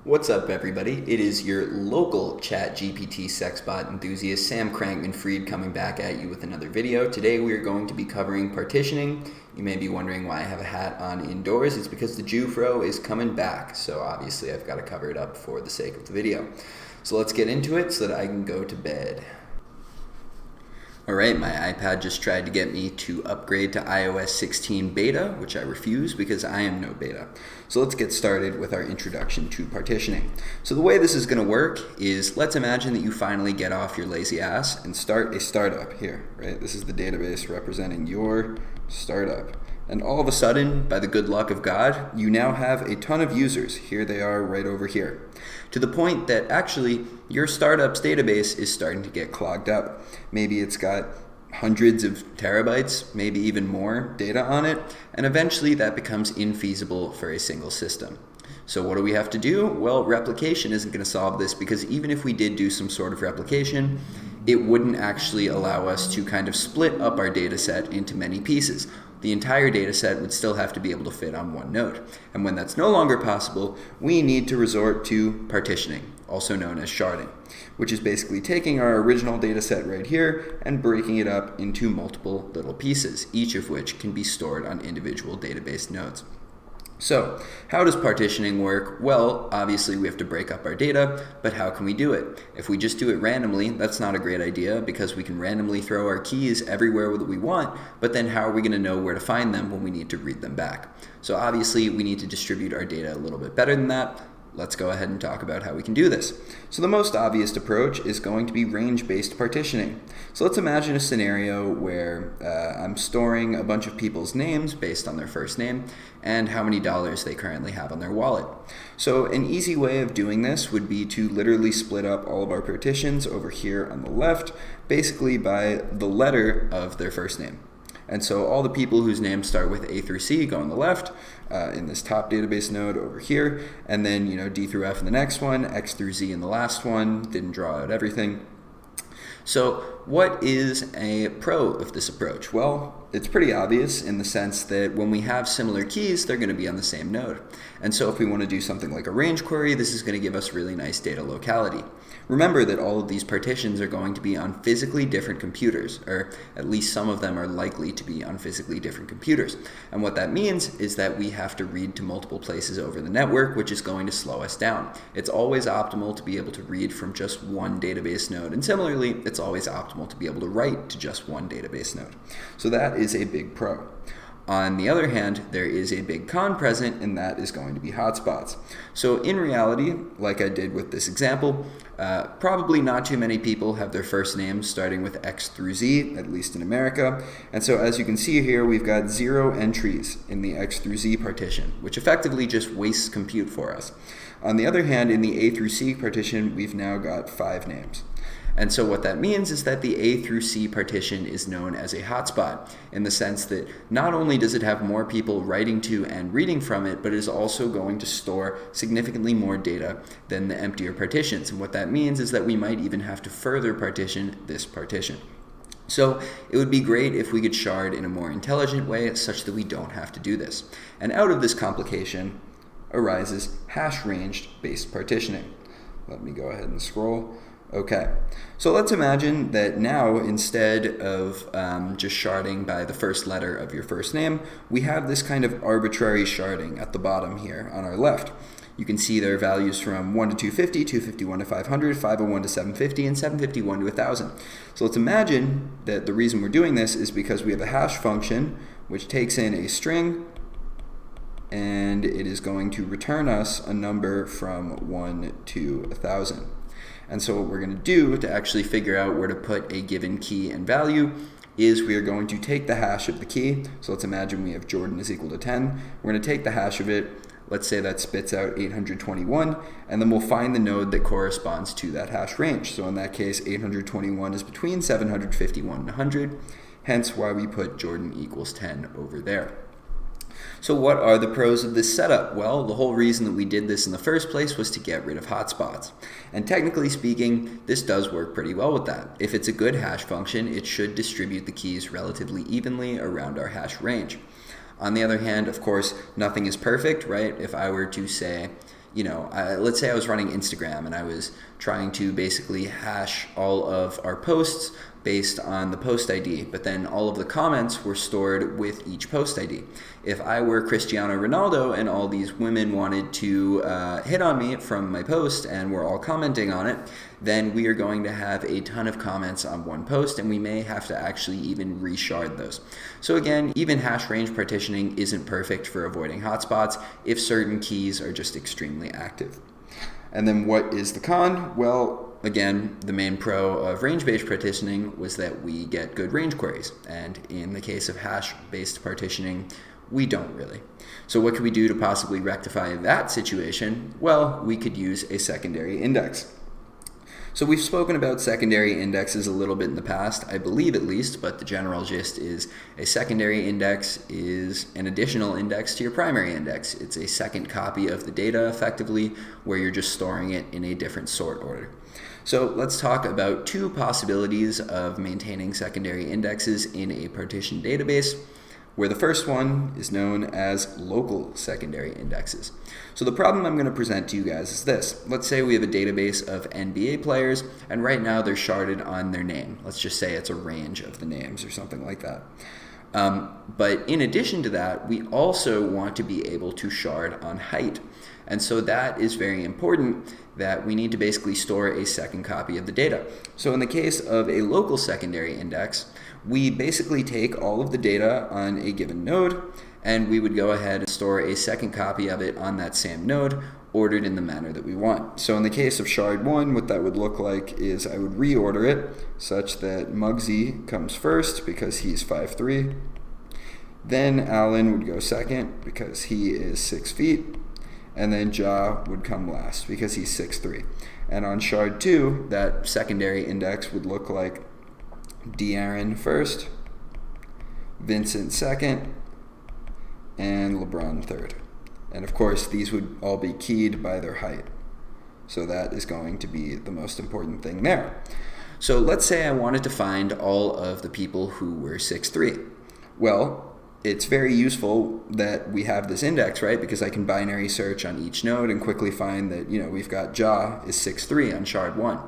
What's up, everybody? It is your local ChatGPT sexbot enthusiast, Sam Crankman-Fried, coming back at you with another video. Today we are going to be covering partitioning. You may be wondering why I have a hat on indoors. It's because the Jufro is coming back, so obviously I've got to cover it up for the sake of the video. So let's get into it so that I can go to bed. Alright, my iPad just tried to get me to upgrade to iOS 16 beta, which I refuse because I am no beta. So let's get started with our introduction to partitioning. So the way this is going to work is, let's imagine that you finally get off your lazy ass and start a startup here, right? This is the database representing your startup. And all of a sudden, by the good luck of God, you now have a ton of users. Here they are right over here. To the point that actually your startup's database is starting to get clogged up. Maybe it's got hundreds of terabytes, maybe even more data on it, and eventually that becomes infeasible for a single system. So what do we have to do? Well, replication isn't going to solve this, because even if we did do some sort of replication, it wouldn't actually allow us to kind of split up our data set into many pieces. The entire data set would still have to be able to fit on one node. And when that's no longer possible, we need to resort to partitioning, also known as sharding, which is basically taking our original data set right here and breaking it up into multiple little pieces, each of which can be stored on individual database nodes. So, how does partitioning work? Well, obviously we have to break up our data, but how can we do it? If we just do it randomly, that's not a great idea, because we can randomly throw our keys everywhere that we want, but then how are we going to know where to find them when we need to read them back? So obviously we need to distribute our data a little bit better than that. Let's go ahead and talk about how we can do this. So the most obvious approach is going to be range-based partitioning. So let's imagine a scenario where I'm storing a bunch of people's names based on their first name and how many dollars they currently have on their wallet. So an easy way of doing this would be to literally split up all of our partitions over here on the left, basically by the letter of their first name. And so all the people whose names start with A through C go on the left in this top database node over here, and then D through F in the next one, X through Z in the last one. Didn't draw out everything. So what is a pro of this approach? Well, it's pretty obvious in the sense that when we have similar keys, they're going to be on the same node. And so if we want to do something like a range query, this is going to give us really nice data locality. Remember that all of these partitions are going to be on physically different computers, or at least some of them are likely to be on physically different computers. And what that means is that we have to read to multiple places over the network, which is going to slow us down. It's always optimal to be able to read from just one database node, and similarly, it's always optimal to be able to write to just one database node. So that is a big pro. On the other hand, there is a big con present, and that is going to be hotspots. So in reality, like I did with this example, probably not too many people have their first names starting with X through Z, at least in America. And so as you can see here, we've got 0 entries in the X through Z partition, which effectively just wastes compute for us. On the other hand, in the A through C partition, we've now got 5 names. And so what that means is that the A through C partition is known as a hotspot, in the sense that not only does it have more people writing to and reading from it, but it is also going to store significantly more data than the emptier partitions. And what that means is that we might even have to further partition this partition. So it would be great if we could shard in a more intelligent way, such that we don't have to do this. And out of this complication arises hash-ranged-based partitioning. Let me go ahead and scroll. Okay, so let's imagine that now, instead of just sharding by the first letter of your first name, we have this kind of arbitrary sharding at the bottom here on our left. You can see there are values from 1 to 250, 251 to 500, 501 to 750, and 751 to 1000. So let's imagine that the reason we're doing this is because we have a hash function which takes in a string, and it is going to return us a number from 1 to 1000. And so what we're going to do to actually figure out where to put a given key and value is we are going to take the hash of the key. So let's imagine we have Jordan is equal to 10. We're going to take the hash of it. Let's say that spits out 821, and then we'll find the node that corresponds to that hash range. So in that case, 821 is between 751 and 100, hence why we put Jordan equals 10 over there. So what are the pros of this setup? Well, the whole reason that we did this in the first place was to get rid of hotspots. And technically speaking, this does work pretty well with that. If it's a good hash function, it should distribute the keys relatively evenly around our hash range. On the other hand, of course, nothing is perfect, right? If I were to say, let's say I was running Instagram and I was trying to basically hash all of our posts based on the post ID, but then all of the comments were stored with each post ID. If I were Cristiano Ronaldo and all these women wanted to hit on me from my post and were all commenting on it, then we are going to have a ton of comments on one post, and we may have to actually even reshard those. So again, even hash range partitioning isn't perfect for avoiding hotspots if certain keys are just extremely active. And then what is the con? Well, again, the main pro of range-based partitioning was that we get good range queries. And in the case of hash-based partitioning, we don't really. So what could we do to possibly rectify that situation? Well, we could use a secondary index. So we've spoken about secondary indexes a little bit in the past, I believe at least, but the general gist is a secondary index is an additional index to your primary index. It's a second copy of the data effectively, where you're just storing it in a different sort order. So let's talk about two possibilities of maintaining secondary indexes in a partitioned database, where the first one is known as local secondary indexes. So the problem I'm going to present to you guys is this. Let's say we have a database of NBA players, and right now they're sharded on their name. Let's just say it's a range of the names or something like that. But in addition to that, we also want to be able to shard on height. And so that is very important, that we need to basically store a second copy of the data. So in the case of a local secondary index, we basically take all of the data on a given node, and we would go ahead and store a second copy of it on that same node, ordered in the manner that we want. So in the case of shard 1, what that would look like is I would reorder it such that Muggsy comes first because he's 5'3". Then Allen would go second because he is 6 feet. And then Ja would come last because he's 6'3". And on shard 2, that secondary index would look like De'Aaron first, Vincent second, and LeBron third. And of course, these would all be keyed by their height. So that is going to be the most important thing there. So let's say I wanted to find all of the people who were 6'3". Well, it's very useful that we have this index, right? Because I can binary search on each node and quickly find that, we've got Ja is 6'3" on shard 1.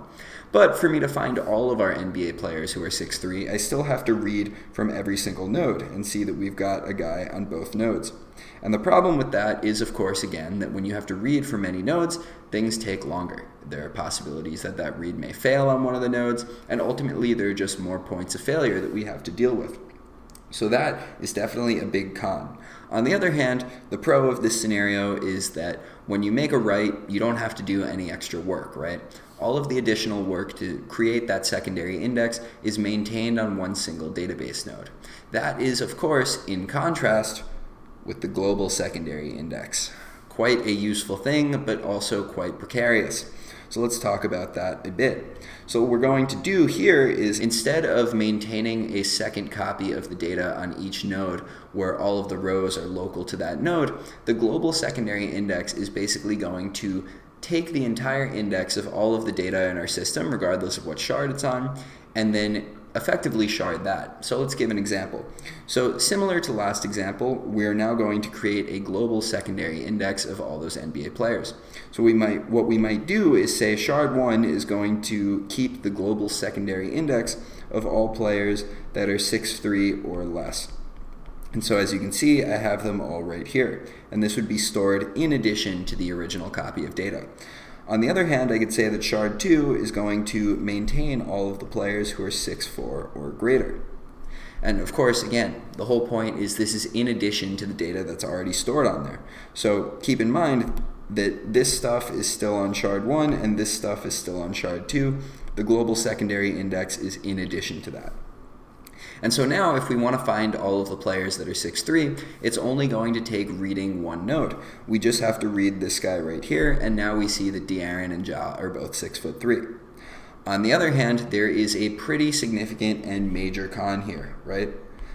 But for me to find all of our NBA players who are 6'3", I still have to read from every single node and see that we've got a guy on both nodes. And the problem with that is, of course, again, that when you have to read from many nodes, things take longer. There are possibilities that that read may fail on one of the nodes, and ultimately there are just more points of failure that we have to deal with. So that is definitely a big con. On the other hand, the pro of this scenario is that when you make a write, you don't have to do any extra work, right? All of the additional work to create that secondary index is maintained on one single database node. That is, of course, in contrast with the global secondary index. Quite a useful thing, but also quite precarious. So let's talk about that a bit. So what we're going to do here is, instead of maintaining a second copy of the data on each node where all of the rows are local to that node, the global secondary index is basically going to take the entire index of all of the data in our system, regardless of what shard it's on, and then effectively shard that. So let's give an example. So similar to last example, we're now going to create a global secondary index of all those NBA players. So what we might do is say shard 1 is going to keep the global secondary index of all players that are 6'3" or less. And so as you can see, I have them all right here. And this would be stored in addition to the original copy of data. On the other hand, I could say that shard 2 is going to maintain all of the players who are 6'4" or greater. And of course, again, the whole point is this is in addition to the data that's already stored on there. So keep in mind that this stuff is still on shard 1 and this stuff is still on shard 2. The global secondary index is in addition to that. And so now if we want to find all of the players that are 6'3", it's only going to take reading one node. We just have to read this guy right here, and now we see that De'Aaron and Ja are both 6'3". On the other hand, there is a pretty significant and major con here, right?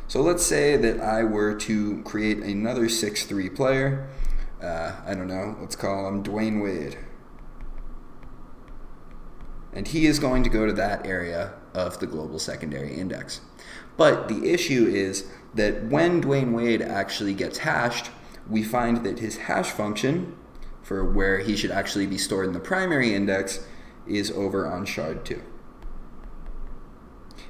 So let's say that I were to create another 6'3" player. I don't know, let's call him Dwayne Wade. And he is going to go to that area of the global secondary index. But the issue is that when Dwayne Wade actually gets hashed, we find that his hash function for where he should actually be stored in the primary index is over on shard 2.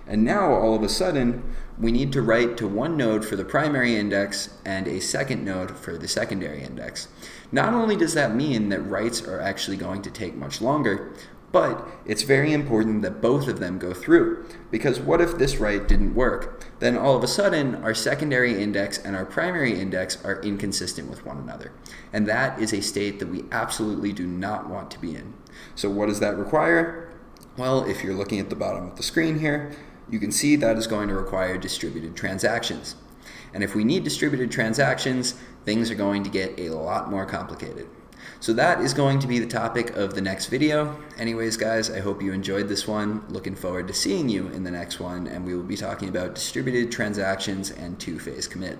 And now all of a sudden we need to write to one node for the primary index and a second node for the secondary index. Not only does that mean that writes are actually going to take much longer, but it's very important that both of them go through, because what if this write didn't work? Then all of a sudden our secondary index and our primary index are inconsistent with one another. And that is a state that we absolutely do not want to be in. So what does that require? Well, if you're looking at the bottom of the screen here, you can see that is going to require distributed transactions. And if we need distributed transactions, things are going to get a lot more complicated. So that is going to be the topic of the next video. Anyways, guys, I hope you enjoyed this one. Looking forward to seeing you in the next one, and we will be talking about distributed transactions and two-phase commit.